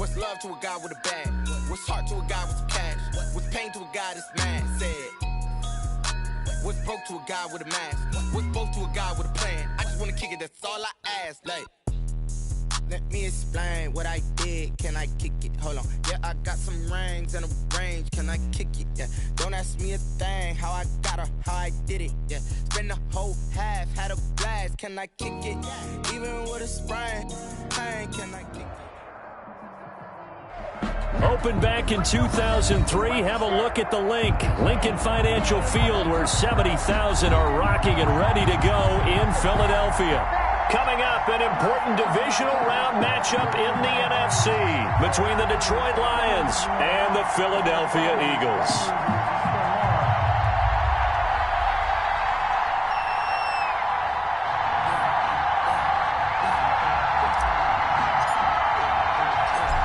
What's love to a guy with a bag? What's heart to a guy with some cash? What's pain to a guy that's mad? Said. What's broke to a guy with a mask? What's both to a guy with a plan? I just wanna kick it, that's all I ask. Like, let me explain what I did. Can I kick it? Hold on. Yeah, I got some rings and a range. Can I kick it? Yeah. Don't ask me a thing. How I got her, how I did it. Yeah. Spend the whole half, had a blast. Can I kick it? Even with a sprain, pain, can I kick it? Opened back in 2003. Have a look at the link. Lincoln Financial Field, where 70,000 are rocking and ready to go in Philadelphia. Coming up, an important divisional round matchup in the NFC between the Detroit Lions and the Philadelphia Eagles.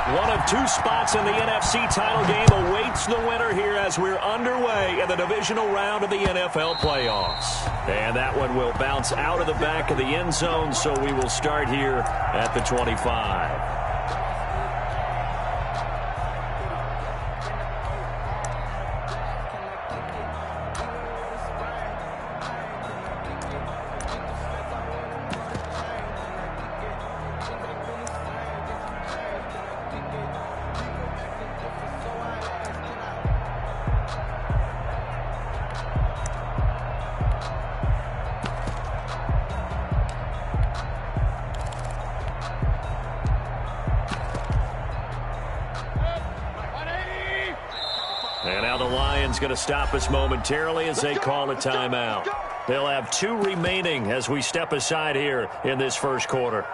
One of two spots in the NFC title game awaits the winner here as we're underway in the divisional round of the NFL playoffs. And that one will bounce out of the back of the end zone, so we will start here at the 25. And now the Lions going to stop us momentarily as they call a timeout. They'll have 2 remaining as we step aside here in this first quarter.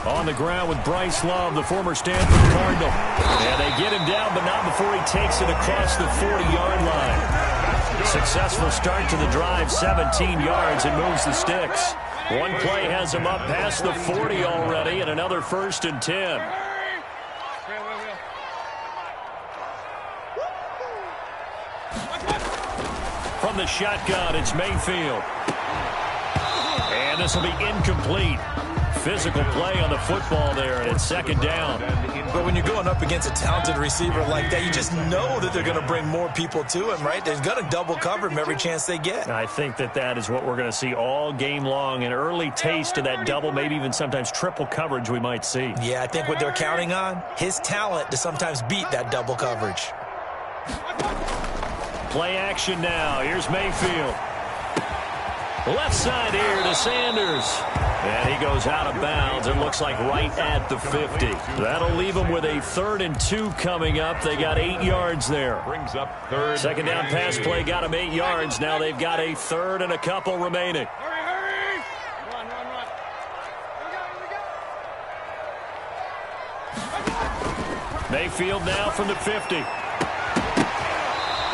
On the ground with Bryce Love, the former Stanford Cardinal. And they get him down, but not before he takes it across the 40-yard line. Successful start to the drive, 17 yards, and moves the sticks. One play has him up past the 40 already, and another 1st and 10. From the shotgun, it's Mayfield. And this will be incomplete. Physical play on the football there, and it's 2nd down. But when you're going up against a talented receiver like that, you just know that they're going to bring more people to him, right? They're going to double cover him every chance they get. I think that is what we're going to see all game long, an early taste of that double, maybe even sometimes triple coverage we might see. Yeah, I think what they're counting on, his talent to sometimes beat that double coverage. Play action now. Here's Mayfield. Left side here to Sanders. And he goes out of bounds. It looks like right at the 50. That'll leave them with a 3rd and 2 coming up. They got 8 yards there. Brings up 3rd. 2nd down pass play got them 8 yards. Now they've got a 3rd and a couple remaining. Hurry! Run. Mayfield now from the 50.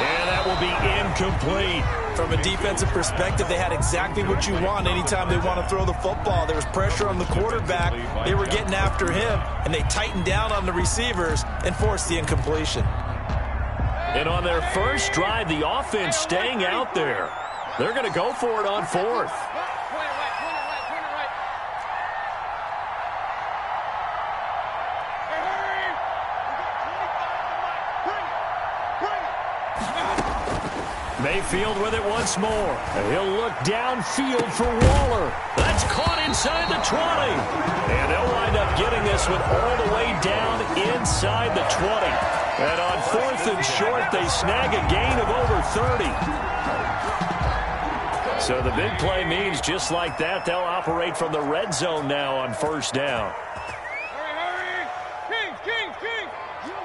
And that will be incomplete. From a defensive perspective, they had exactly what you want anytime they want to throw the football. There was pressure on the quarterback. They were getting after him, and they tightened down on the receivers and forced the incompletion. And on their first drive, the offense staying out there. They're going to go for it on 4th. Mayfield with it once more. And he'll look downfield for Waller. That's caught inside the 20. And they'll wind up getting this one all the way down inside the 20. And on 4th and short, they snag a gain of over 30. So the big play means just like that, they'll operate from the red zone now on 1st down. Hurry! King! You!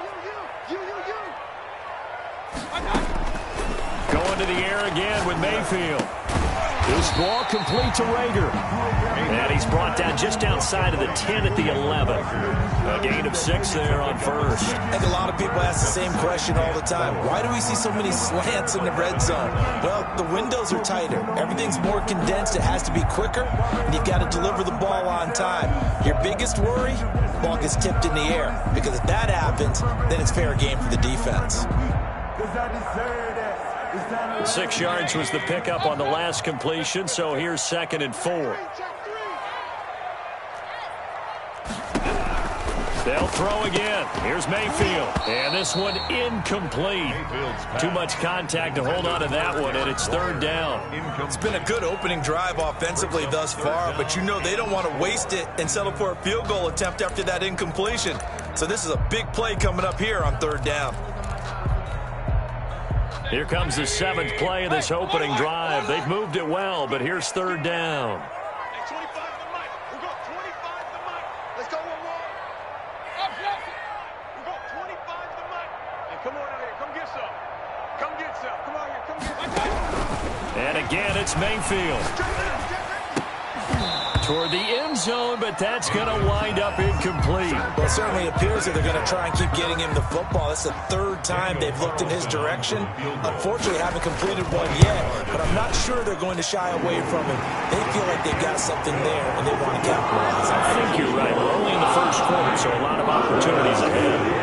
Going to the air again with Mayfield. This ball complete to Rager. And he's brought down just outside of the 10 at the 11. A gain of 6 there on first. I think a lot of people ask the same question all the time. Why do we see so many slants in the red zone? Well, the windows are tighter. Everything's more condensed. It has to be quicker, and you've got to deliver the ball on time. Your biggest worry, the ball gets tipped in the air, because if that happens, then it's fair game for the defense. 6 yards was the pickup on the last completion, so here's 2nd and 4. They'll throw again. Here's Mayfield. And this one incomplete. Too much contact to hold on to that one, and it's 3rd down. It's been a good opening drive offensively thus far, but you know they don't want to waste it and settle for a field goal attempt after that incompletion. So this is a big play coming up here on 3rd down. Here comes the 7th play of this opening drive. They've moved it well, but here's 3rd down. And again, it's Mayfield. Toward the end zone, but that's going to wind up incomplete. Well, it certainly appears that they're going to try and keep getting him the football. That's the 3rd time they've looked in his direction. Unfortunately, haven't completed one yet, but I'm not sure they're going to shy away from him. They feel like they've got something there, and they want to capitalize. I think you're right. We're only in the 1st quarter, so a lot of opportunities ahead.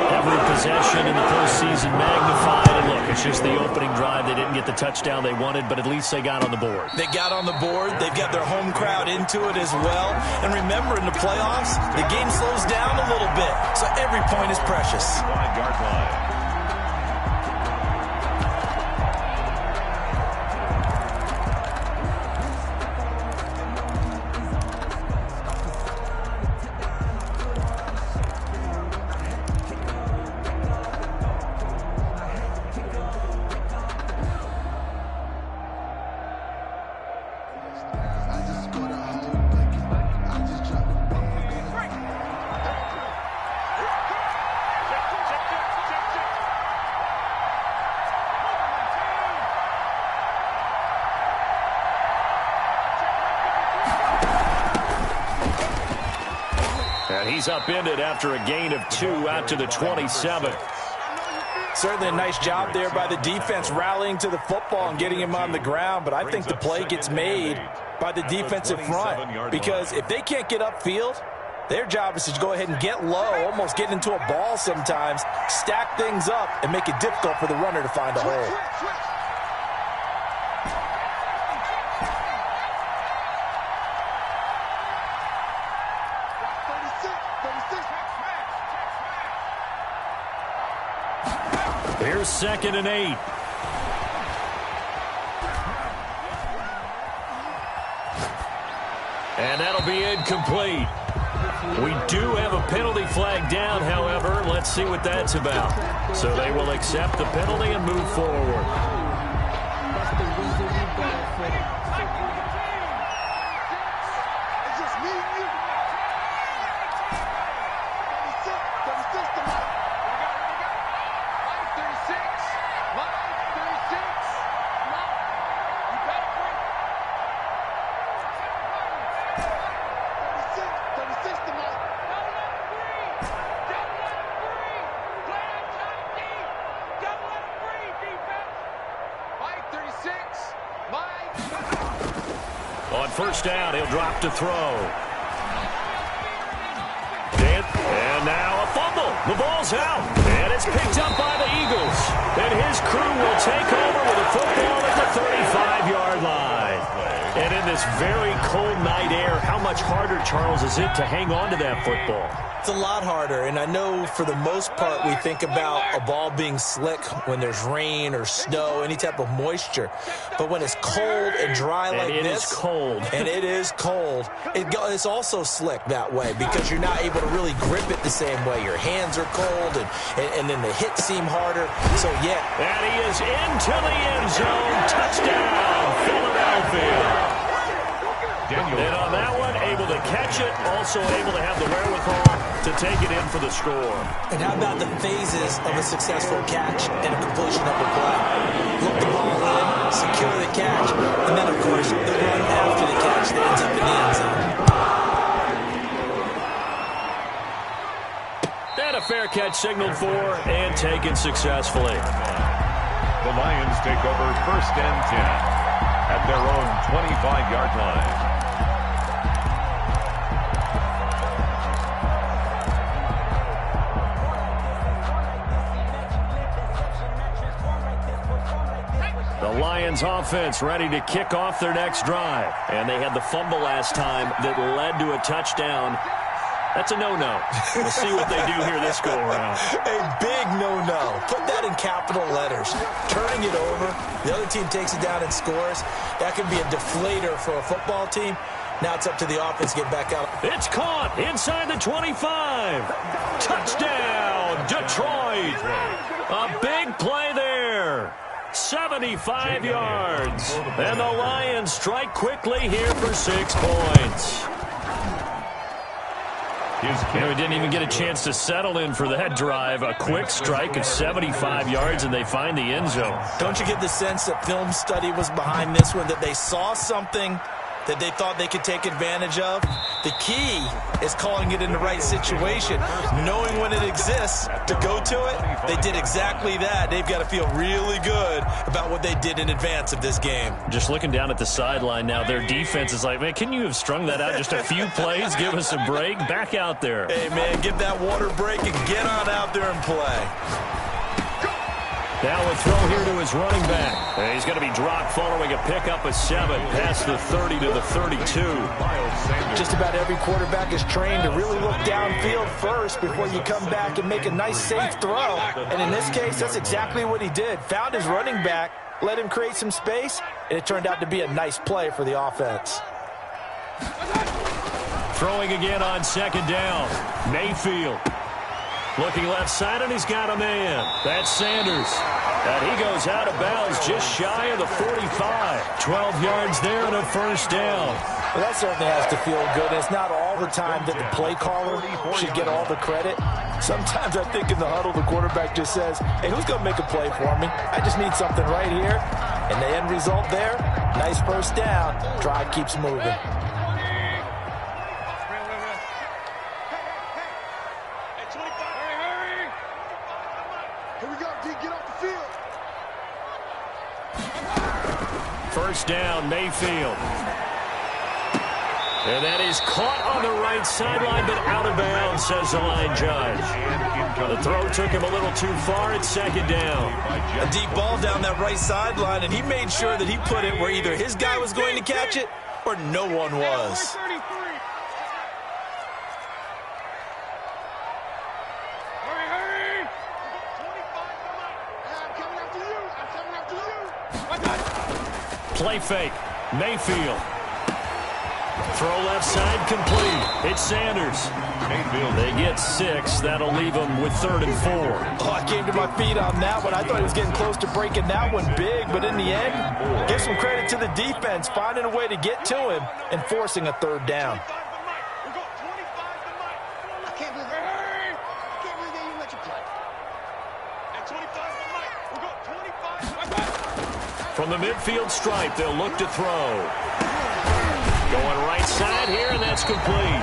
Every possession in the postseason magnified. And look, it's just the opening drive. They didn't get the touchdown they wanted, but at least they got on the board. They got on the board. They've got their home crowd into it as well. And remember, in the playoffs, the game slows down a little bit, so every point is precious. 5-yard line. He's upended after a gain of 2 out to the 27. Certainly a nice job there by the defense rallying to the football and getting him on the ground, but I think the play gets made by the defensive front, because if they can't get upfield, their job is to go ahead and get low, almost get into a ball sometimes, stack things up, and make it difficult for the runner to find a hole. Here's 2nd and 8. And that'll be incomplete. We do have a penalty flag down, however. Let's see what that's about. So they will accept the penalty and move forward. On 1st down, he'll drop to throw. And now a fumble. The ball's out. And it's picked up by the Eagles. And his crew will take over with a football at the 35-yard line. And in this very cold night air, how much harder, Charles, is it to hang on to that football? It's a lot harder, and I know for the most part we think about a ball being slick when there's rain or snow, any type of moisture. But when it's cold and dry like this, and it is cold, it's also slick that way because you're not able to really grip it the same way. Your hands are cold, and then the hits seem harder. So, yeah. And he is into the end zone. Touchdown, Philadelphia. And on that one, able to catch it, also able to have the wherewithal to take it in for the score. And how about the phases of a successful catch and a completion of a play? Look the ball in, secure the catch, and then, of course, the run after the catch that ends up in the end zone. And a fair catch signaled for and taken successfully. The Lions take over 1st and 10 at their own 25-yard line. The Lions offense ready to kick off their next drive. And they had the fumble last time that led to a touchdown. That's a no-no. We'll see what they do here this go-around. A big no-no. Put that in capital letters. Turning it over, the other team takes it down and scores. That could be a deflator for a football team. Now it's up to the offense to get back out. It's caught inside the 25. Touchdown, Detroit. A big play there. 75 yards. And the Lions strike quickly here for 6 points. We didn't even get a chance to settle in for that drive. A quick strike of 75 yards, and they find the end zone. Don't you get the sense that film study was behind this one, that they saw something that they thought they could take advantage of? The key is calling it in the right situation, knowing when it exists to go to it. They did exactly that. They've got to feel really good about what they did in advance of this game. Just looking down at the sideline now, their defense is like, man, can you have strung that out just a few plays? Give us a break. Back out there. Hey, man, give that water break and get on out there and play. Now a throw here to his running back. And he's going to be dropped following a pickup of 7 past the 30 to the 32. Just about every quarterback is trained to really look downfield first before you come back and make a nice, safe throw. And in this case, that's exactly what he did. Found his running back, let him create some space, and it turned out to be a nice play for the offense. Throwing again on 2nd down. Mayfield. Looking left side, and he's got a man. That's Sanders. And he goes out of bounds just shy of the 45. 12 yards there and a 1st down. Well, that certainly has to feel good. It's not all the time that the play caller should get all the credit. Sometimes I think in the huddle, the quarterback just says, hey, who's going to make a play for me? I just need something right here. And the end result there, nice 1st down. Drive keeps moving. First down, Mayfield. And that is caught on the right sideline, but out of bounds, says the line judge. The throw took him a little too far at 2nd down. A deep ball down that right sideline, and he made sure that he put it where either his guy was going to catch it or no one was. Play fake. Mayfield. Throw left side complete. It's Sanders. They get 6. That'll leave them with 3rd and 4. Oh, I came to my feet on that one. I thought he was getting close to breaking that one big, but in the end, give some credit to the defense, finding a way to get to him and forcing a 3rd down. From the midfield stripe, they'll look to throw. Going right side here, and that's complete.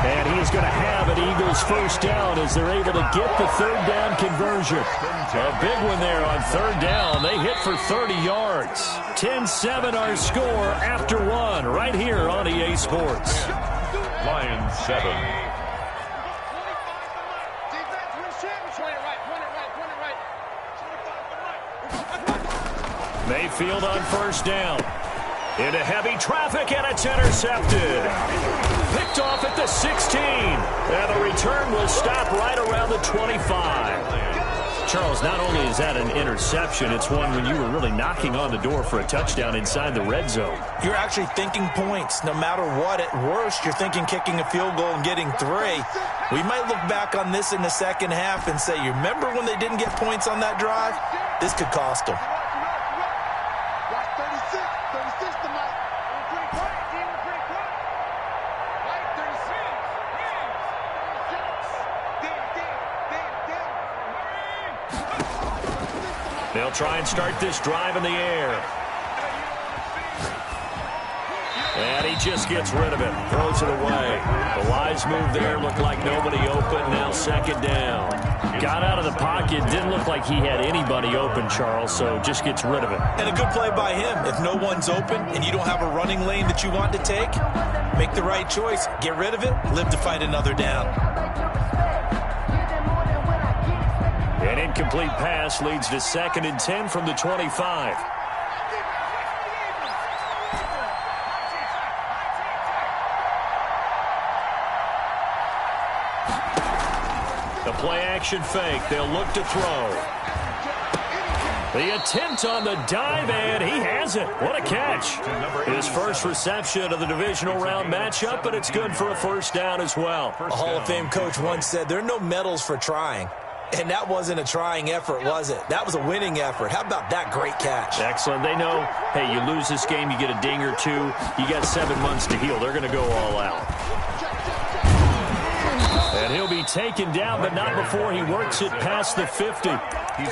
And he's going to have an Eagles 1st down as they're able to get the 3rd down conversion. A big one there on 3rd down. They hit for 30 yards. 10-7 our score after 1 right here on EA Sports. Lions 7. Mayfield on 1st down. Into heavy traffic, and it's intercepted. Picked off at the 16. And the return will stop right around the 25. Charles, not only is that an interception, it's one when you were really knocking on the door for a touchdown inside the red zone. You're actually thinking points. No matter what, at worst, you're thinking kicking a field goal and getting 3. We might look back on this in the second half and say, you remember when they didn't get points on that drive? This could cost them. They'll try and start this drive in the air. And he just gets rid of it. Throws it away. The wise move there. Looked like nobody open. Now second down. Got out of the pocket. Didn't look like he had anybody open, Charles, so just gets rid of it. And a good play by him. If no one's open and you don't have a running lane that you want to take, make the right choice. Get rid of it. Live to fight another down. An incomplete pass leads to 2nd and 10 from the 25. The play-action fake. They'll look to throw. The attempt on the dive, and he has it. What a catch. His first reception of the divisional round matchup, but it's good for a first down as well. A Hall of Fame coach once said there are no medals for trying. And that wasn't a trying effort, was it? That was a winning effort. How about that great catch? Excellent. They know, hey, you lose this game, you get a ding or two. You got 7 months to heal. They're going to go all out. And he'll be taken down, but not before he works it past the 50.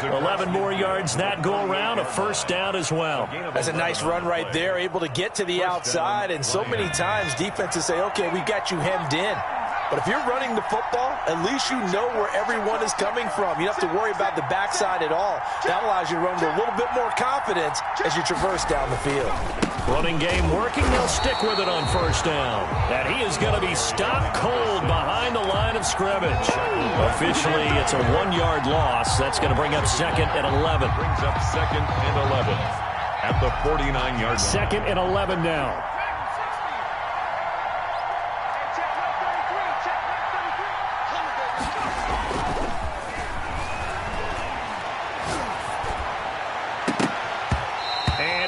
11 more yards that go around, a first down as well. That's a nice run right there, able to get to the outside. And so many times defenses say, okay, we got you hemmed in. But if you're running the football, at least you know where everyone is coming from. You don't have to worry about the backside at all. That allows you to run with a little bit more confidence as you traverse down the field. Running game working. They'll stick with it on first down. And he is going to be stopped cold behind the line of scrimmage. Officially, it's a 1-yard loss. That's going to bring up 2nd and 11. Brings up 2nd and 11 at the 49-yard line. 2nd and 11 now.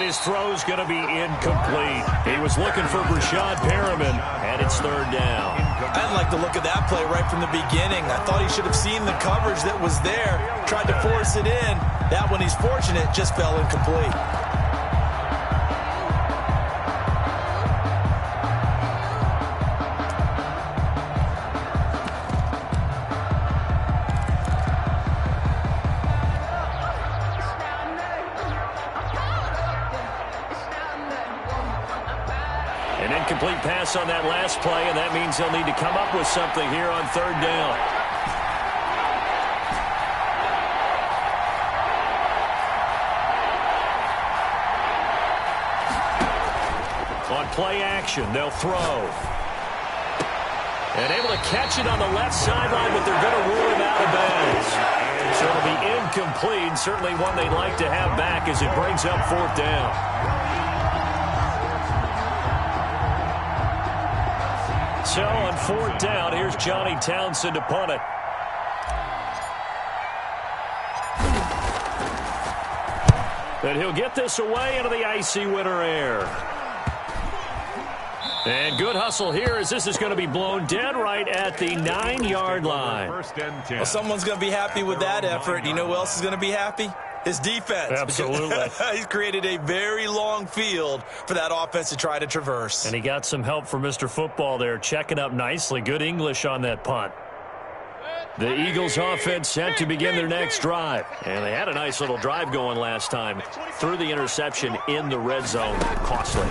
His throw's going to be incomplete. He was looking for Brashad Perriman, and it's 3rd down. I didn't like the look of that play right from the beginning. I thought he should have seen the coverage that was there, tried to force it in. That one, he's fortunate, just fell incomplete. An incomplete pass on that last play, and that means they'll need to come up with something here on 3rd down. On play action, they'll throw. And able to catch it on the left sideline, but they're going to rule him out of bounds. So it'll be incomplete, certainly one they'd like to have back as it brings up 4th down. So on 4th down, here's Johnny Townsend to punt it. And he'll get this away into the icy winter air. And good hustle here as this is going to be blown dead right at the 9-yard line. Well, someone's going to be happy with that effort. You know who else is going to be happy? His defense. Absolutely. He's created a very long field for that offense to try to traverse. And he got some help from Mr. Football there, checking up nicely. Good English on that punt. The Eagles offense set to begin their next drive. And they had a nice little drive going last time. Threw the interception in the red zone. Costly.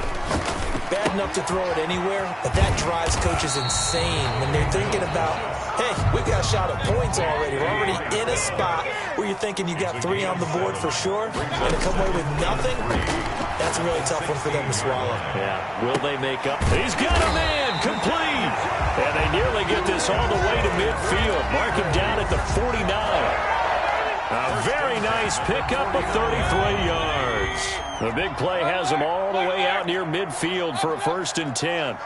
Bad enough to throw it anywhere, but that drives coaches insane when they're thinking about, hey, we got a shot at points already. We're already in a spot where you're thinking you got 3 on the board for sure, and to come away with nothing, that's a really tough one for them to swallow. Yeah, will they make up? He's got a man, complete. And they nearly get this all the way to midfield. Mark him down at the 49. A very nice pickup of 33 yards. The big play has him all the way out near midfield for a 1st and 10.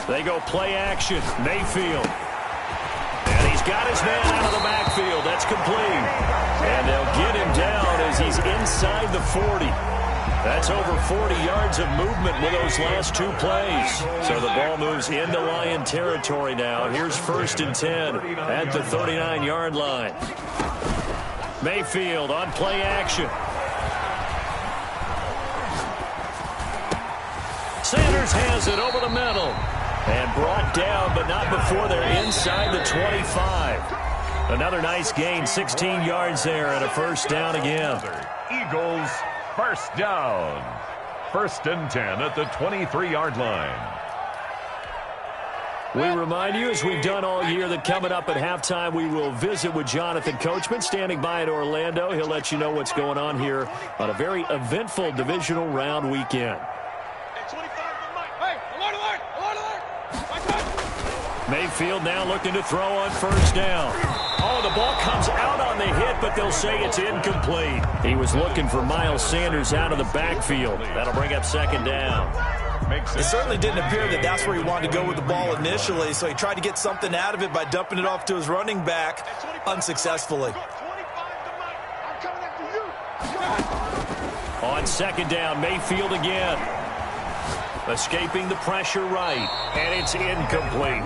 They go play action. Mayfield. And he's got his man out of the backfield. That's complete. And they'll get him down as he's inside the 40. That's over 40 yards of movement with those last 2 plays. So the ball moves into Lion territory now. Here's 1st and 10 at the 39-yard line. Mayfield on play action. Sanders has it over the middle. And brought down, but not before they're inside the 25. Another nice gain, 16 yards there, and a first down again. Eagles first down. 1st and 10 at the 23-yard line. We remind you, as we've done all year, that coming up at halftime, we will visit with Jonathan Coachman, standing by in Orlando. He'll let you know what's going on here on a very eventful divisional round weekend. Mayfield now looking to throw on first down. Oh, the ball comes out on the hit, but they'll say it's incomplete. He was looking for Miles Sanders out of the backfield. That'll bring up 2nd down. It certainly didn't appear that that's where he wanted to go with the ball initially, so he tried to get something out of it by dumping it off to his running back unsuccessfully. On 2nd down, Mayfield again. Escaping the pressure right, and it's incomplete.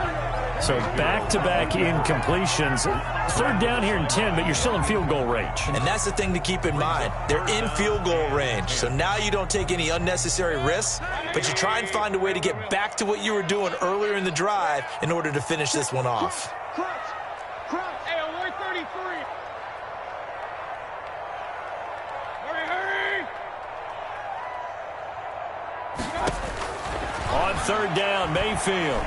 So back-to-back incompletions. 3rd down here and 10, but you're still in field goal range. And that's the thing to keep in mind. They're in field goal range. So now you don't take any unnecessary risks, but you try and find a way to get back to what you were doing earlier in the drive in order to finish this one off. Hey, on 133. Hurry! On 3rd down, Mayfield.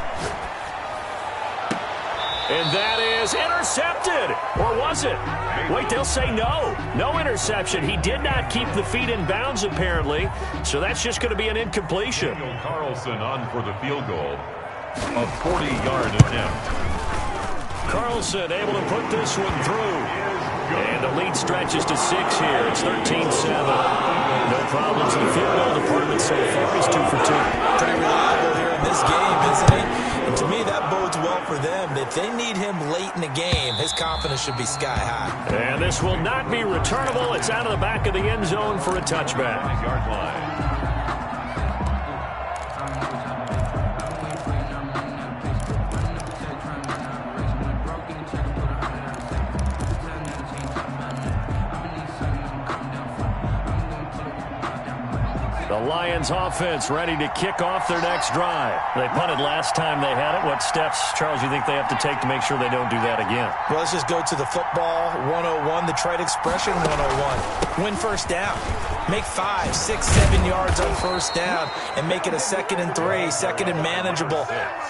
And that is intercepted. Or was it? Wait, they'll say no. No interception. He did not keep the feet in bounds, apparently. So that's just going to be an incompletion. Daniel Carlson on for the field goal. A 40-yard attempt. Carlson able to put this one through. And the lead stretches to 6 here. It's 13-7. No problems in the field goal department so far. He's 2 for 2. Pretty reliable here in this game, isn't he? And to me, that bodes well for them. If they need him late in the game, his confidence should be sky high. And this will not be returnable. It's out of the back of the end zone for a touchback. 5-yard line. The Lions offense ready to kick off their next drive. They punted last time they had it. What steps, Charles, you think they have to take to make sure they don't do that again? Well, let's just go to the football 101, the trade expression 101. Win first down. Make 5, 6, 7 yards on first down and make it a 2nd and 3, 2nd and manageable.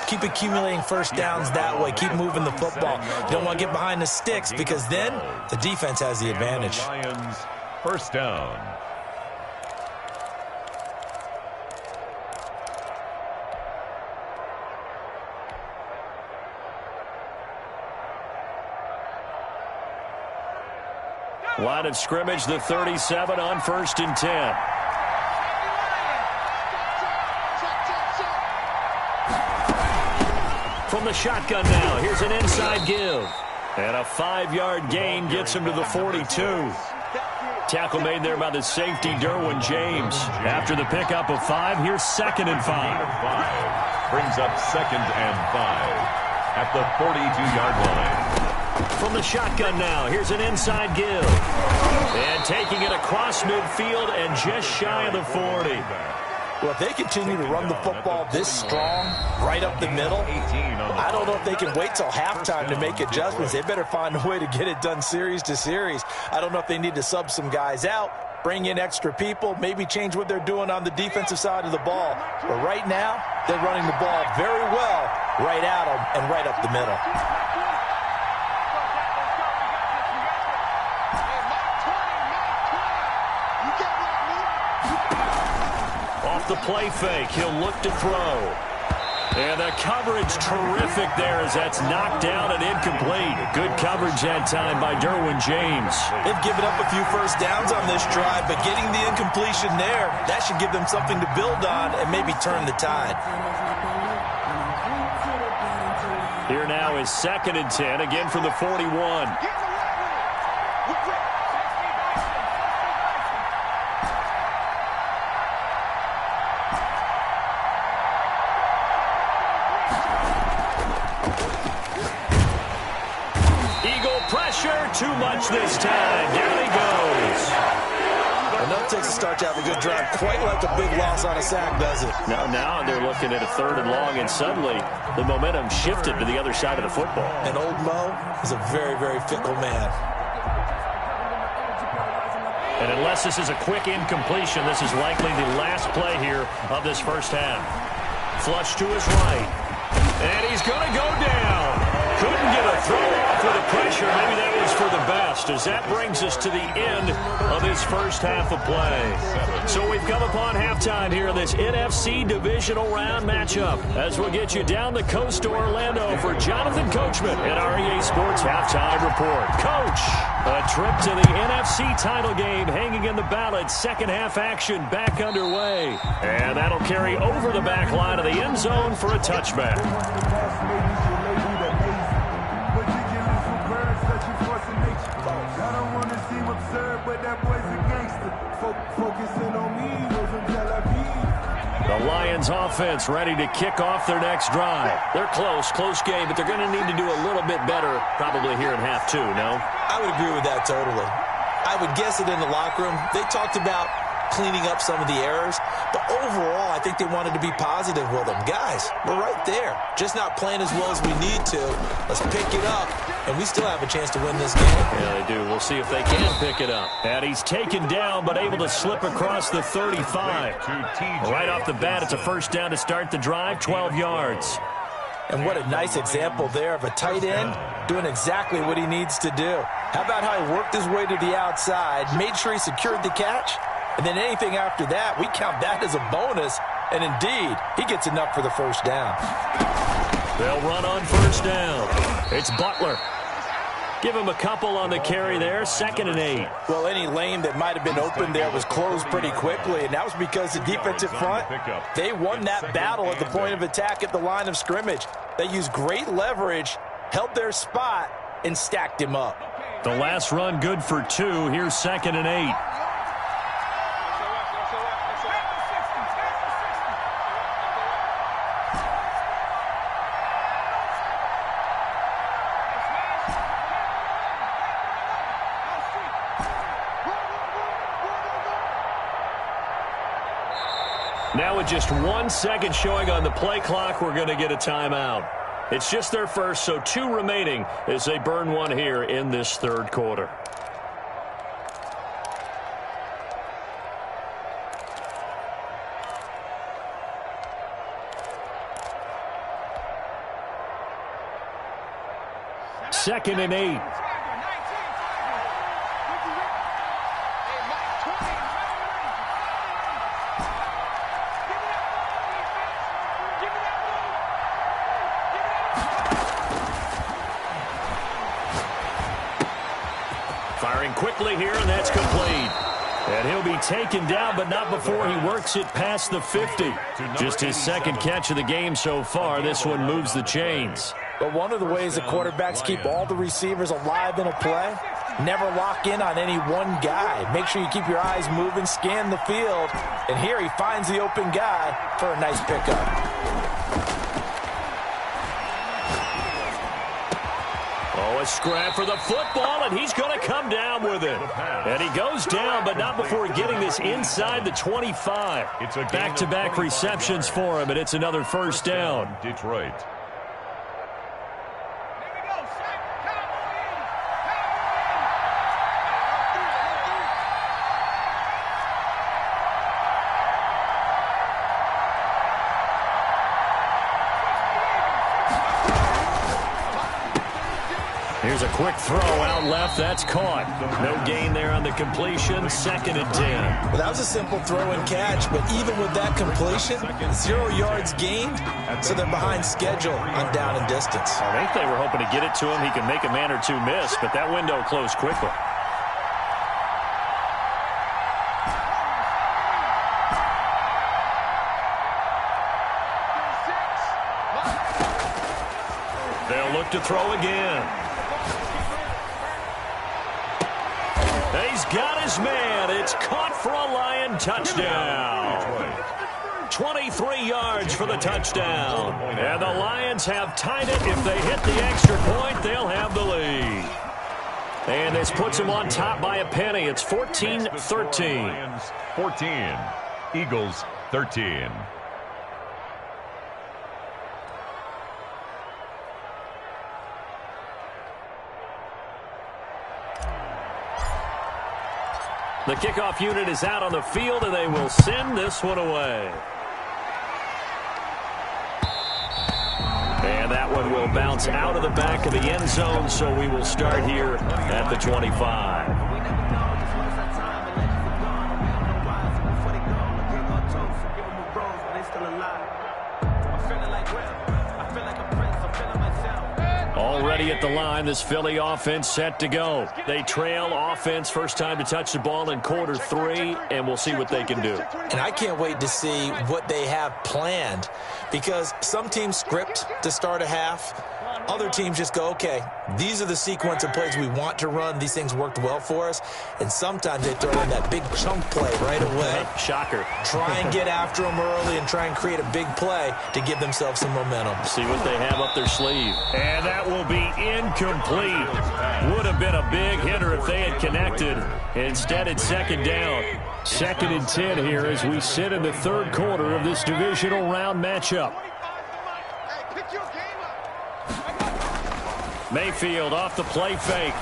Keep accumulating first downs that way. Keep moving the football. You don't want to get behind the sticks because then the defense has the advantage. Lions first down. Line of scrimmage, the 37 on 1st and 10. From the shotgun now, here's an inside give. And a 5-yard gain gets him to the 42. Tackle made there by the safety, Derwin James. After the pickup of 5, here's 2nd and 5. Brings up 2nd and 5 at the 42-yard line. From the shotgun now, here's an inside give. And taking it across midfield and just shy of the 40. Well, if they continue to run the football this strong, right up the middle, I don't know if they can wait till halftime to make adjustments. They better find a way to get it done series to series. I don't know if they need to sub some guys out, bring in extra people, maybe change what they're doing on the defensive side of the ball. But right now, they're running the ball very well right at them and right up the middle. The play fake, he'll look to throw. And the coverage terrific there as that's knocked down and incomplete. Good coverage that time by Derwin James. They've given up a few first downs on this drive, but getting the incompletion there, that should give them something to build on and maybe turn the tide. Here now is 2nd and 10, again from the 41. Too much this time. Down he goes. Enough to makes it start to have a good drive. Quite like a big loss on a sack, does it? Now they're looking at a 3rd and long, and suddenly the momentum shifted to the other side of the football. And old Mo is a very, very fickle man. And unless this is a quick incompletion, this is likely the last play here of this first half. Flush to his right. And he's going to go down. Couldn't get a throw off with the pressure. Maybe that was for the best, as that brings us to the end of this first half of play. So we've come upon halftime here in this NFC divisional round matchup, as we'll get you down the coast to Orlando for Jonathan Coachman at our EA Sports Halftime Report. Coach, a trip to the NFC title game hanging in the balance. Second half action back underway. And that'll carry over the back line of the end zone for a touchback. The Lions offense ready to kick off their next drive. They're close game, but they're going to need to do a little bit better probably here in half 2, no? I would agree with that totally. I would guess it in the locker room. They talked about cleaning up some of the errors, but overall, I think they wanted to be positive with them. Guys, we're right there. Just not playing as well as we need to. Let's pick it up, and we still have a chance to win this game. Yeah, they do. We'll see if they can pick it up. And he's taken down, but able to slip across the 35. Right off the bat, it's a first down to start the drive, 12 yards. And what a nice example there of a tight end doing exactly what he needs to do. How about how he worked his way to the outside, made sure he secured the catch, and then anything after that, we count that as a bonus. And indeed, he gets enough for the first down. They'll run on first down. It's Butler. Give him a couple on the carry there, 2nd and 8. Well, any lane that might have been open there was closed pretty quickly, and that was because the defensive front, they won that battle at the point of attack at the line of scrimmage. They used great leverage, held their spot, and stacked him up. The last run good for 2. Here's 2nd and 8. Now with just 1 second showing on the play clock, we're going to get a timeout. It's just their first, so 2 remaining as they burn one here in this 3rd quarter. Second and 8. Firing quickly here, and that's complete. And he'll be taken down, but not before he works it past the 50. Just his 2nd catch of the game so far. This one moves the chains. But one of the ways the quarterbacks keep all the receivers alive in a play, never lock in on any one guy. Make sure you keep your eyes moving, scan the field. And here he finds the open guy for a nice pickup. A scrap for the football, and he's going to come down with it. And he goes down, but not before getting this inside the 25. Back-to-back receptions for him, and it's another first down. Detroit. Here's a quick throw out left. That's caught. No gain there on the completion. 2nd and 10. Well, that was a simple throw and catch, but even with that completion, 0 yards gained, so they're behind schedule on down and distance. I think they were hoping to get it to him. He can make a man or two miss, but that window closed quickly. They'll look to throw again. He's got his man. It's caught for a Lion touchdown. 23 yards for the touchdown. And the Lions have tied it. If they hit the extra point, they'll have the lead. And this puts them on top by a penny. It's 14-13. Lions 14, Eagles 13. The kickoff unit is out on the field, and they will send this one away. And that one will bounce out of the back of the end zone, so we will start here at the 25. Already at the line, this Philly offense set to go. They trail offense, first time to touch the ball in quarter 3, and we'll see what they can do. And I can't wait to see what they have planned, because some teams script to start a half. Other teams just go, okay, these are the sequence of plays we want to run. These things worked well for us. And sometimes they throw in that big chunk play right away. Shocker. Try and get after them early and try and create a big play to give themselves some momentum. See what they have up their sleeve. And that will be incomplete. Would have been a big hitter if they had connected. Instead, it's second down. 2nd and 10 here as we sit in the third quarter of this divisional round matchup. Mayfield off the play fake.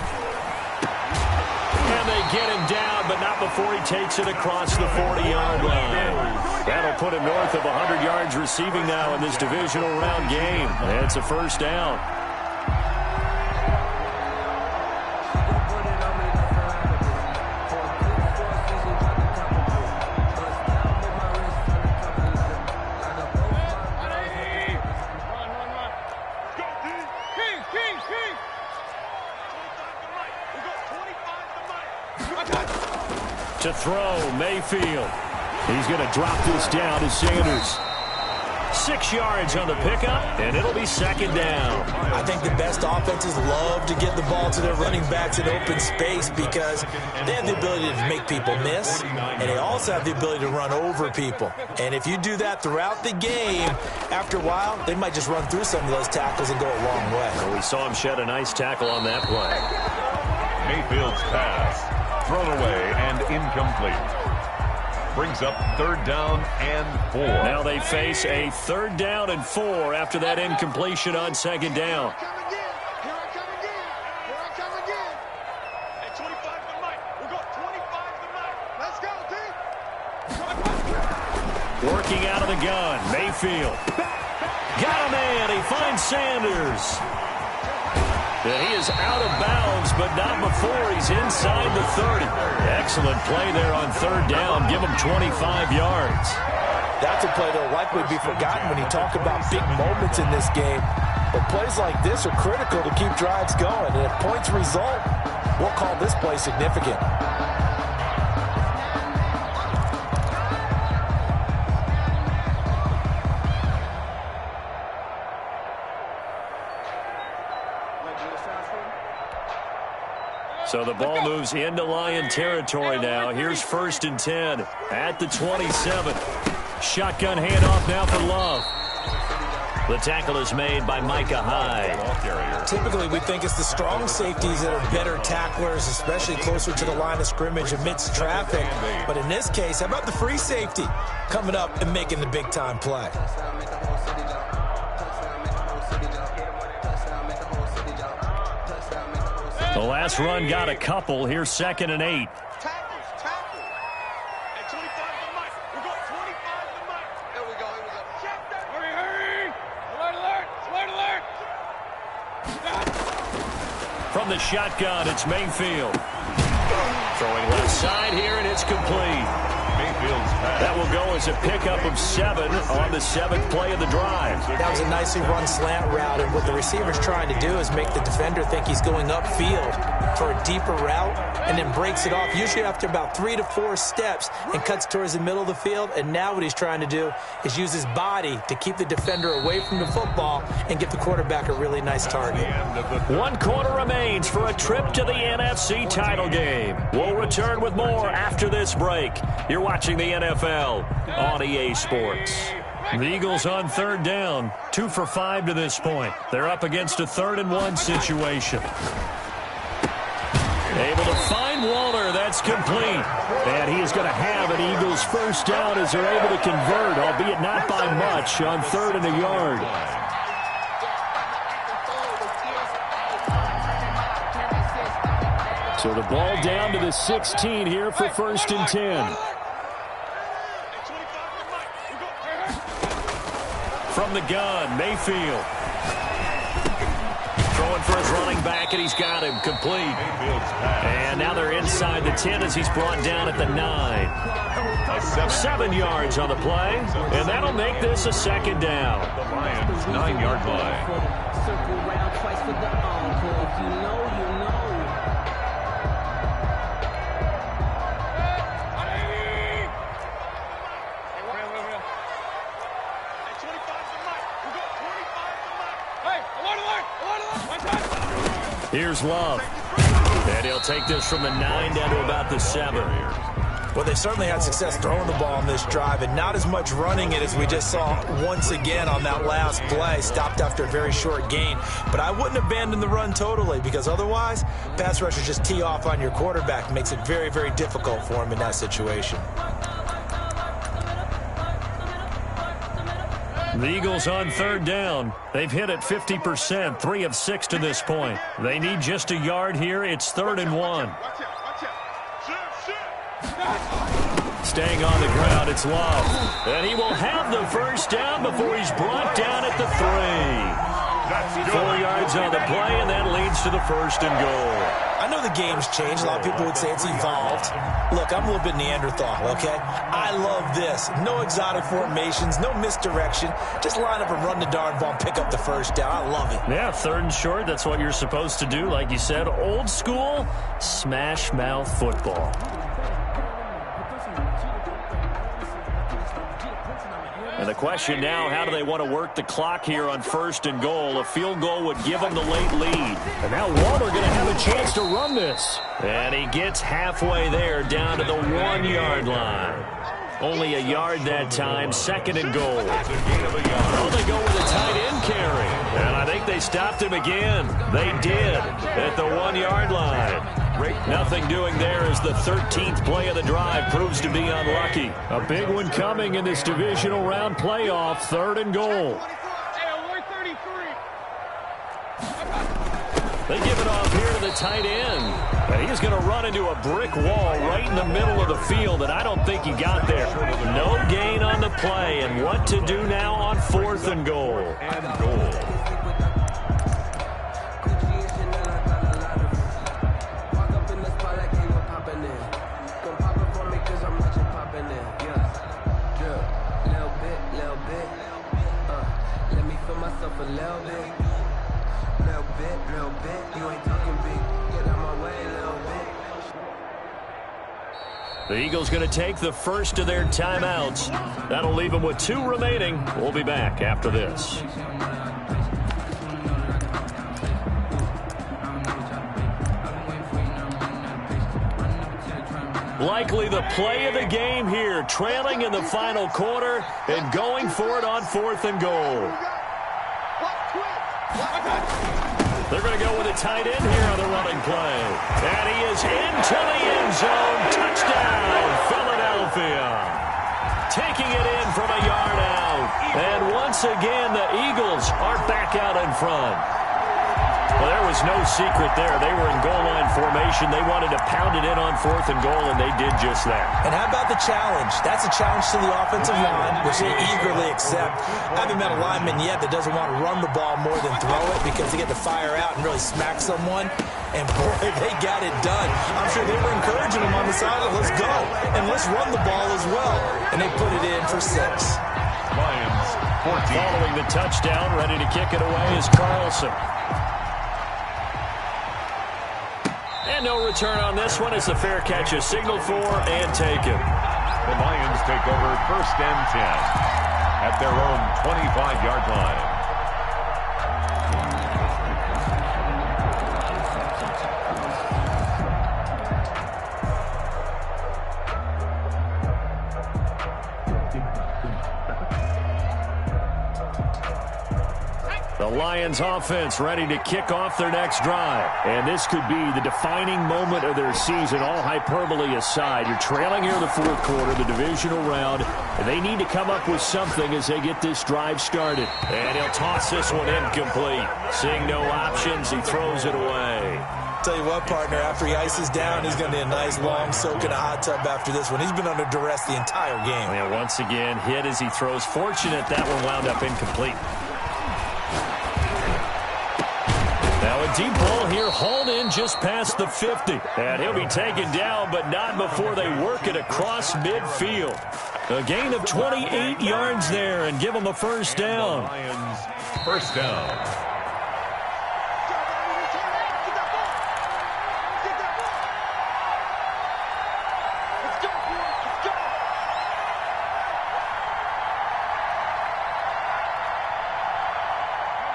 And they get him down, but not before he takes it across the 40-yard line. That'll put him north of 100 yards receiving now in this divisional round game. And it's a first down. To throw, Mayfield. He's going to drop this down to Sanders. 6 yards on the pickup, and it'll be second down. I think the best offenses love to get the ball to their running backs in open space because they have the ability to make people miss, and they also have the ability to run over people. And if you do that throughout the game, after a while, they might just run through some of those tackles and go a long way. Well, we saw him shed a nice tackle on that play. Mayfield's pass. Thrown away and incomplete. Brings up 3rd down and 4. Now they face a 3rd down and 4 after that incompletion on 2nd down. Here I come again. At 25 to Mike. We got 25 to Mike. Let's go, D. Working out of the gun, Mayfield. Got a man. He finds Sanders. And he is out of bounds, but not before he's inside the 30. Excellent play there on 3rd down. Give him 25 yards. That's a play that will likely be forgotten when you talk about big moments in this game. But plays like this are critical to keep drives going. And if points result, we'll call this play significant. So the ball moves into Lion territory now. Here's 1st and 10 at the 27. Shotgun handoff now for Love. The tackle is made by Micah Hyde. Typically, we think it's the strong safeties that are better tacklers, especially closer to the line of scrimmage amidst traffic. But in this case, how about the free safety coming up and making the big-time play? The last run got a couple. Here's 2nd and 8. Tackle. At 25 to Mike. We got 25 to Mike. Here we go. Hurry. Alert. From the shotgun, it's Mayfield. Throwing left side here, and it's complete. Mayfield's pass. That will go as a pickup of 7 on the 7th play of the drive. That was a nicely run slant route, and what the receiver's trying to do is make the defender think he's going upfield for a deeper route, and then breaks it off, usually after about 3 to 4 steps, and cuts towards the middle of the field. And now what he's trying to do is use his body to keep the defender away from the football and give the quarterback a really nice target. 1 quarter remains for a trip to the NFC title game. We'll return with more after this break. You're watching the NFL on EA Sports. The Eagles on 3rd down, 2 for 5 to this point. They're up against a 3rd and 1 situation. Able to find Waller. That's complete. And he is going to have an Eagles first down as they're able to convert, albeit not by much, on 3rd and a yard. So the ball down to the 16 here for 1st and 10. From the gun, Mayfield. Throwing for his running back, and he's got him complete. And now they're inside the 10 as he's brought down at the 9. 7 yards on the play, and that'll make this a 2nd down. The Lions' 9-yard line. Circle round twice for the encore. If you know, you know. Here's Love. And he'll take this from the 9 down to about the 7. Well, they've certainly had success throwing the ball on this drive, and not as much running it as we just saw once again on that last play. Stopped after a very short gain. But I wouldn't abandon the run totally, because otherwise, pass rushers just tee off on your quarterback. It makes it very, very difficult for him in that situation. The Eagles on 3rd down. They've hit it 50%, 3 of 6 to this point. They need just a yard here. It's 3rd and 1. Staying on the ground, it's Love. And he will have the first down before he's brought down at the 3. 4 yards on the play, and that leads to the 1st and goal. I know the game's changed. A lot of people would say it's evolved. Look, I'm a little bit Neanderthal, okay? I love this. No exotic formations, no misdirection. Just line up and run the darn ball and pick up the first down. I love it. Yeah, 3rd and short, that's what you're supposed to do. Like you said, old school, smash mouth football. And the question now, how do they want to work the clock here on 1st and goal? A field goal would give them the late lead. And now Waller going to have a chance to run this. And he gets halfway there, down to the 1-yard line. Only a yard that time, 2nd and goal. Oh, they go with a tight end carry. And I think they stopped him again. They did at the 1-yard line. Nothing doing there as the 13th play of the drive proves to be unlucky. A big one coming in this divisional round playoff, 3rd and goal. They give it off here to the tight end. And he's going to run into a brick wall right in the middle of the field, and I don't think he got there. No gain on the play, and what to do now on 4th and goal. The Eagles going to take the first of their timeouts. That'll leave them with 2 remaining. We'll be back after this. Likely the play of the game here, trailing in the final quarter and going for it on 4th and goal. They're going to go with a tight end here on the running play. And he is into the end zone. Touchdown, Philadelphia. Taking it in from a yard out. And once again, the Eagles are back out in front. Well, there was no secret there. They were in goal line formation. They wanted to pound it in on 4th and goal, and they did just that. And how about the challenge? That's a challenge to the offensive line, which they eagerly accept. I haven't met a lineman yet that doesn't want to run the ball more than throw it because they get to fire out and really smack someone. And, boy, they got it done. I'm sure they were encouraging them on the sideline. Let's go. And let's run the ball as well. And they put it in for 6. Lions, 14. Following the touchdown, ready to kick it away is Carlson. And no return on this one. It's a fair catch, a signal for and taken. The Lions take over 1st and 10 at their own 25-yard line. The Lions offense ready to kick off their next drive. And this could be the defining moment of their season, all hyperbole aside. You're trailing here in the fourth quarter, the divisional round, and they need to come up with something as they get this drive started. And he'll toss this one incomplete. Seeing no options, he throws it away. Tell you what, partner, after he ices down, he's going to need a nice long soak in a hot tub after this one. He's been under duress the entire game. And once again, hit as he throws. Fortunate that one wound up incomplete. Now a deep ball here, hauled in just past the 50. And he'll be taken down, but not before they work it across midfield. A gain of 28 yards there and give them a first down. Lions, first down.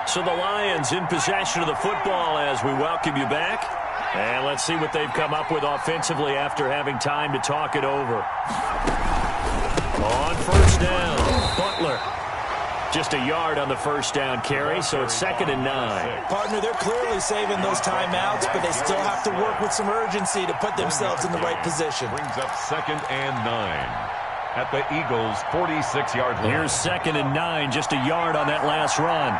So the Lions in possession of the football as we welcome you back. And let's see what they've come up with offensively after having time to talk it over. On first down, Butler. Just a yard on the first down carry, so it's 2nd and 9. Partner, they're clearly saving those timeouts, but they still have to work with some urgency to put themselves in the right position. Brings up 2nd and 9 at the Eagles' 46-yard line. Here's 2nd and 9, just a yard on that last run.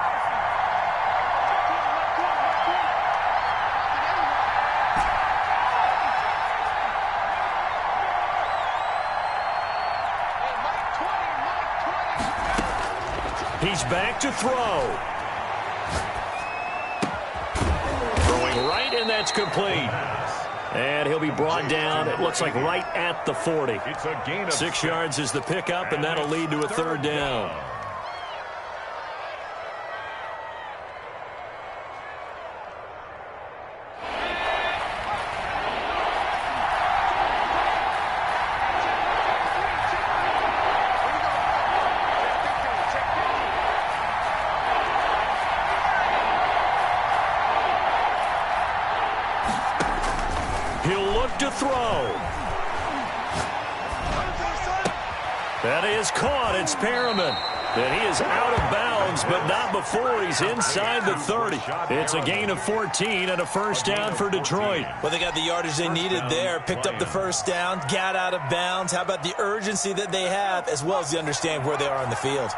He's back to throw. Throwing right, and that's complete. And he'll be brought down, it looks like right at the 40. It's a gain of 6 yards is the pickup, and that'll lead to a third down. To throw. That is caught. It's Perriman. And he is out of bounds, but not before he's inside the 30. It's a gain of 14 and a first down for Detroit. Well, they got the yardage they needed there. Picked up the first down, got out of bounds. How about the urgency that they have, as well as they understand where they are on the field?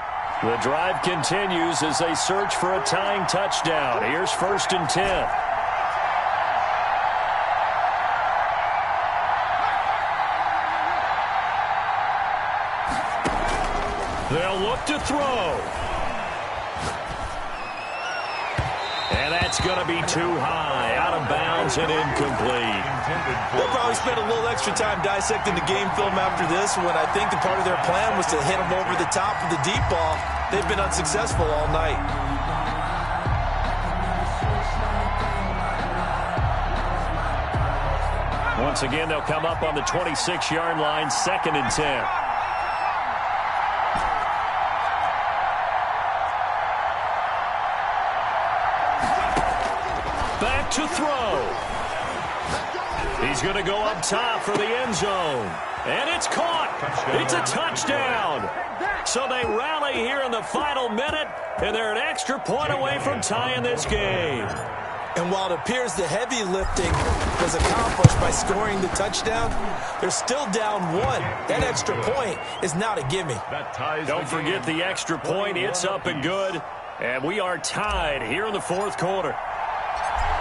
The drive continues as they search for a tying touchdown. Here's 1st and 10. They'll look to throw. And that's going to be too high. Out of bounds and incomplete. They'll probably spend a little extra time dissecting the game film after this one. I think the part of their plan was to hit them over the top of the deep ball. They've been unsuccessful all night. Once again, they'll come up on the 26-yard line, 2nd and 10. Back to throw. He's going to go up top for the end zone. And it's caught. It's a touchdown. So they rally here in the final minute, and they're an extra point away from tying this game. And while it appears the heavy lifting was accomplished by scoring the touchdown, they're still down 1. That extra point is not a gimme. Don't forget the extra point. It's up and good. And we are tied here in the fourth quarter.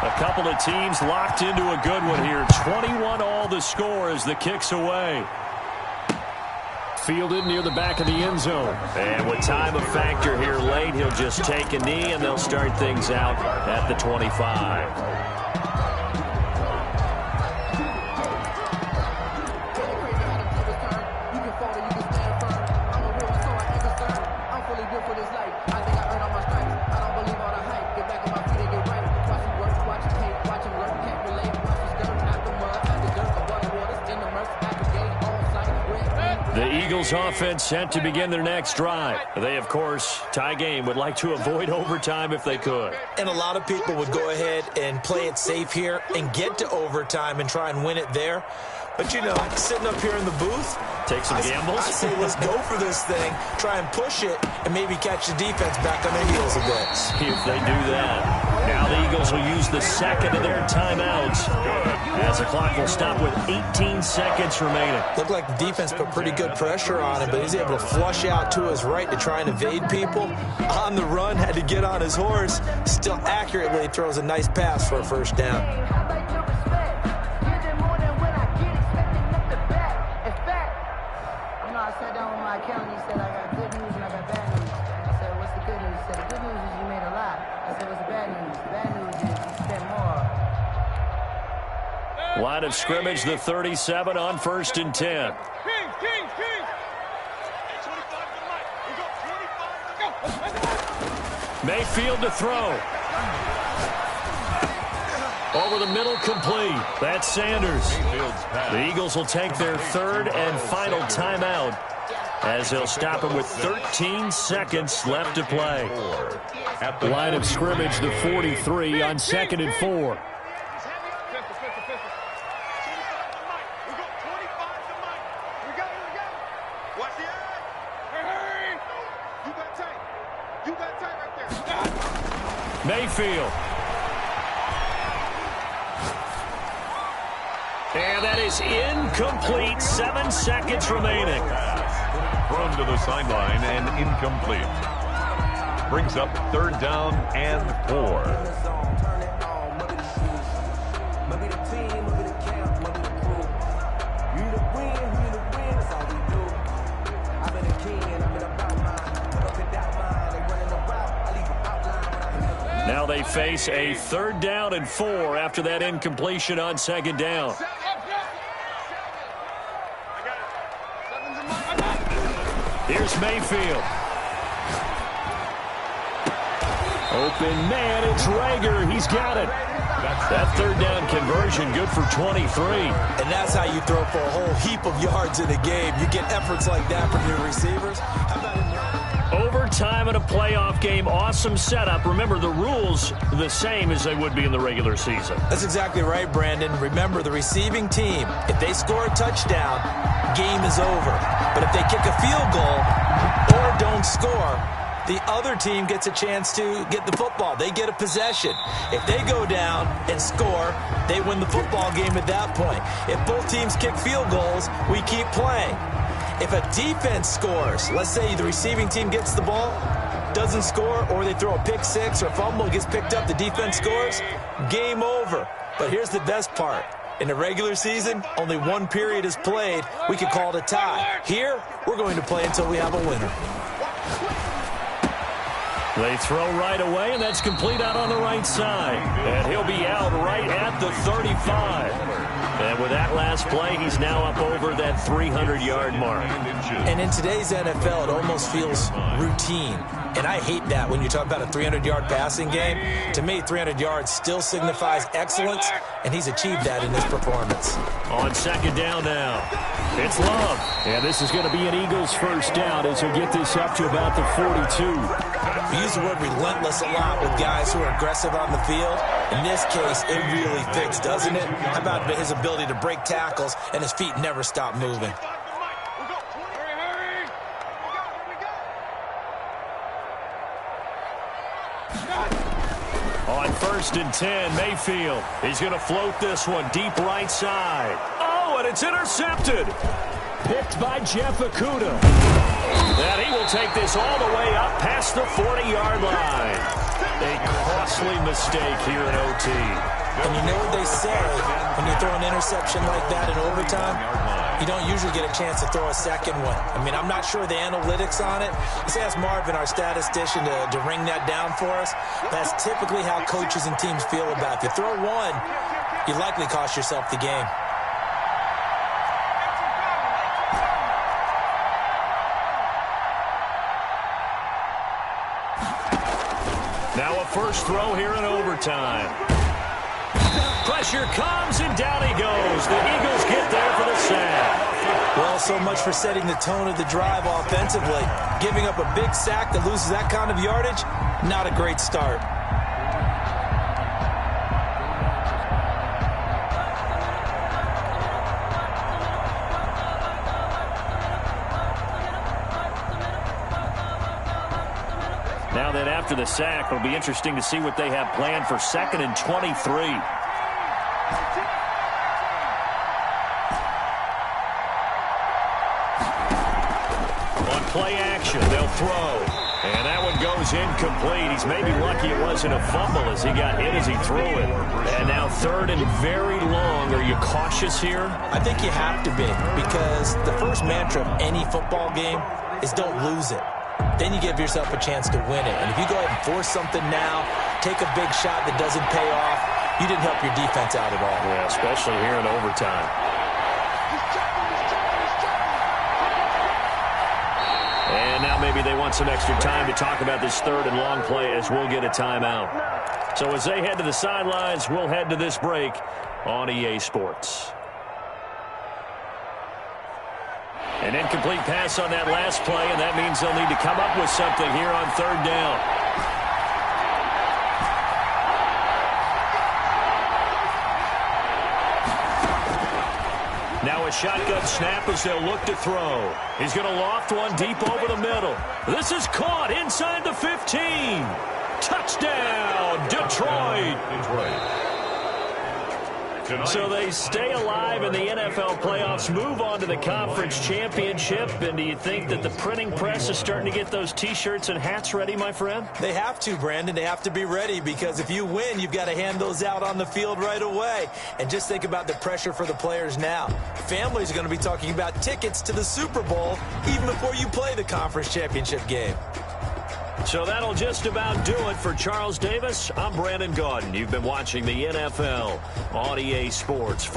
A couple of teams locked into a good one here. 21 all the score as the kick's away. Fielded near the back of the end zone. And with time a factor here late, he'll just take a knee, and they'll start things out at the 25. The Eagles offense set to begin their next drive. They, of course, tie game, would like to avoid overtime if they could. And a lot of people would go ahead and play it safe here and get to overtime and try and win it there. But, you know, sitting up here in the booth, take some gambles. I say let's go for this thing, try and push it, and maybe catch the defense back on their heels a bit. See if they do that. Now the Eagles will use the second of their timeouts as the clock will stop with 18 seconds remaining. Looked like the defense put pretty good pressure on him, but he's able to flush out to his right to try and evade people. On the run, had to get on his horse. Still accurately throws a nice pass for a first down. I sat down with my accountant. He said, I got good news and I got bad news. I said, what's the good news? He said, the good news is you made a lot. I said, what's the bad news? The bad news is you spent more. Line of scrimmage, the 37 on 1st and 10. Kings. Hey, 25 to the mic. We got 25 to go. Mayfield to throw. Over the middle, complete. That's Sanders. The Eagles will take their third and final timeout as they'll stop him with 13 seconds left to play. Line of scrimmage, the 43 on 2nd and 4. Mayfield. And that is incomplete. 7 seconds remaining. Thrown to the sideline and incomplete. Brings up 3rd down and 4. Now they face a 3rd down and 4 after that incompletion on 2nd down. Here's Mayfield. Open man, it's Rager. He's got it. That 3rd down conversion good for 23. And that's how you throw for a whole heap of yards in a game. You get efforts like that from your receivers. How about overtime in a playoff game, awesome setup. Remember, the rules the same as they would be in the regular season. That's exactly right, Brandon. Remember, the receiving team, if they score a touchdown, game is over. But if they kick a field goal or don't score, the other team gets a chance to get the football. They get a possession. If they go down and score, they win the football game at that point. If both teams kick field goals, we keep playing. If a defense scores, let's say the receiving team gets the ball, doesn't score, or they throw a pick six or fumble, gets picked up, the defense scores, game over. But here's the best part. In the regular season, only one period is played. We can call it a tie. Here, we're going to play until we have a winner. They throw right away, and that's complete out on the right side. And he'll be out right at the 35. And with that last play, he's now up over that 300-yard mark. And in today's NFL, it almost feels routine. And I hate that when you talk about a 300-yard passing game. To me, 300 yards still signifies excellence, and he's achieved that in this performance. On 2nd down now, it's Love. And this is going to be an Eagles first down as he'll get this up to about the 42. We use the word relentless a lot with guys who are aggressive on the field. In this case, it really fits, doesn't it? How about his ability to break tackles and his feet never stop moving? On 1st and 10, Mayfield. He's going to float this one deep right side. Oh, and it's intercepted. Picked by Jeff Okudah. And he will take this all the way up past the 40-yard line. A costly mistake here in OT. And you know what they say, when you throw an interception like that in overtime, you don't usually get a chance to throw a second one. I mean, I'm not sure the analytics on it. Let's ask Marvin, our statistician, to ring that down for us. That's typically how coaches and teams feel about it. If you throw one, you likely cost yourself the game. Now a first throw here in overtime. Pressure comes, and down he goes. The Eagles get there for the sack. Well, so much for setting the tone of the drive offensively. Giving up a big sack that loses that kind of yardage, not a great start. Now then, after the sack, it'll be interesting to see what they have planned for 2nd and 23. On play action, they'll throw. And that one goes incomplete. He's maybe lucky it wasn't a fumble as he got hit as he threw it. And now 3rd and very long. Are you cautious here? I think you have to be, because the first mantra of any football game is don't lose it. Then you give yourself a chance to win it. And if you go ahead and force something now, take a big shot that doesn't pay off, you didn't help your defense out at all. Yeah, especially here in overtime. And now maybe they want some extra time to talk about this 3rd and long play as we'll get a timeout. So as they head to the sidelines, we'll head to this break on EA Sports. An incomplete pass on that last play, and that means they'll need to come up with something here on 3rd down. Now a shotgun snap as they'll look to throw. He's going to loft one deep over the middle. This is caught inside the 15. Touchdown, Detroit. So they stay alive in the NFL playoffs, move on to the conference championship. And do you think that the printing press is starting to get those T-shirts and hats ready, my friend? They have to, Brandon. They have to be ready, because if you win, you've got to hand those out on the field right away. And just think about the pressure for the players now. Families are going to be talking about tickets to the Super Bowl even before you play the conference championship game. So that'll just about do it for Charles Davis. I'm Brandon Gaudin. You've been watching the NFL on EA Sports.